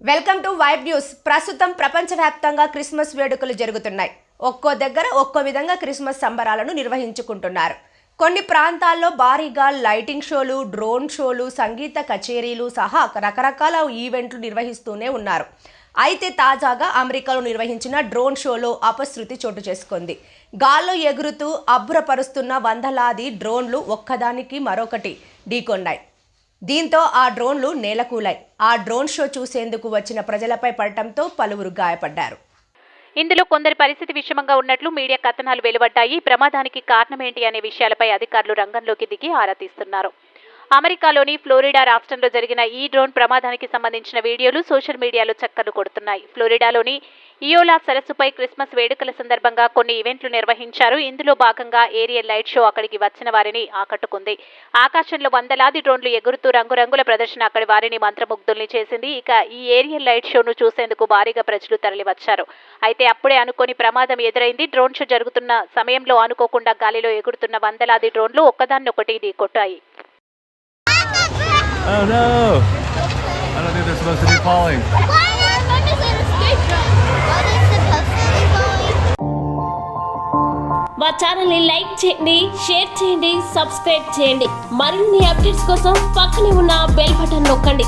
Welcome to vibe news. ప్రస్తుతం ప్రపంచవ్యాప్తంగా Christmas వేడుకలు జరుగుతున్నాయి. ఒక్కో దగ్గర ఒక్కో విధంగా క్రిస్మస్ సంబరాలను నిర్వహించుకుంటున్నారు. కొన్ని ప్రాంతాల్లో భారీగా లైటింగ్ షోలు, డ్రోన్ షోలు, సంగీత కచేరీలు సహా రకరకాల ఈవెంట్లు నిర్వహిస్తూనే ఉన్నారు. అయితే తాజాగా అమెరికాలో నిర్వహించిన డ్రోన్ షోలో అపశృతి చోటు చేసుకుంది. గాల్లో ఎగురుతూ అబ్బురపరుస్తున్న వందలాది డ్రోన్లు ఒక్కదానికి మరొకటి ఢీకొన్నాయి. దీంతో ఆ డ్రోన్లు నేలకూలాయి. ఆ డ్రోన్ షో చూసేందుకు వచ్చిన ప్రజలపై పడటంతో పలువురు గాయపడ్డారు. ఇందులో కొందరి పరిస్థితి విషమంగా ఉన్నట్లు మీడియా కథనాలు వెలువడ్డాయి. ప్రమాదానికి కారణమేంటి అనే విషయాలపై అధికారులు రంగంలోకి దిగి ఆరా తీస్తున్నారు. అమెరికాలోని ఫ్లోరిడా రాష్ట్రంలో జరిగిన ఈ డ్రోన్ ప్రమాదానికి సంబంధించిన వీడియోలు సోషల్ మీడియాలో చక్కర్లు కొడుతున్నాయి. ఫ్లోరిడాలోని ఇయోలా సరస్సుపై క్రిస్మస్ వేడుకల సందర్భంగా కొన్ని ఈవెంట్లు నిర్వహించారు. ఇందులో భాగంగా ఏరియల్ లైట్ షో అక్కడికి వచ్చిన వారిని ఆకట్టుకుంది. ఆకాశంలో వందలాది డ్రోన్లు ఎగురుతూ రంగురంగుల ప్రదర్శన అక్కడి వారిని మంత్రముగ్ధుల్ని చేసింది. ఇక ఈ ఏరియల్ లైట్ షోను చూసేందుకు భారీగా ప్రజలు తరలివచ్చారు. అయితే అప్పుడే అనుకోని ప్రమాదం ఎదురైంది. డ్రోన్ షో జరుగుతున్న సమయంలో అనుకోకుండా గాలిలో ఎగురుతున్న వందలాది డ్రోన్లు ఒక్కదాన్నొకటి ఢీకొట్టాయి. Oh no! I don't think they're supposed to be falling. Why are members in a space shuttle? What is supposed to be falling? మా ఛానల్ని లైక్ చేయండి, షేర్ చేయండి, సబ్స్క్రైబ్ చేయండి. మరిన్ని అప్డేట్స్ కోసం పక్కనే ఉన్న బెల్ బటన్ నొక్కండి.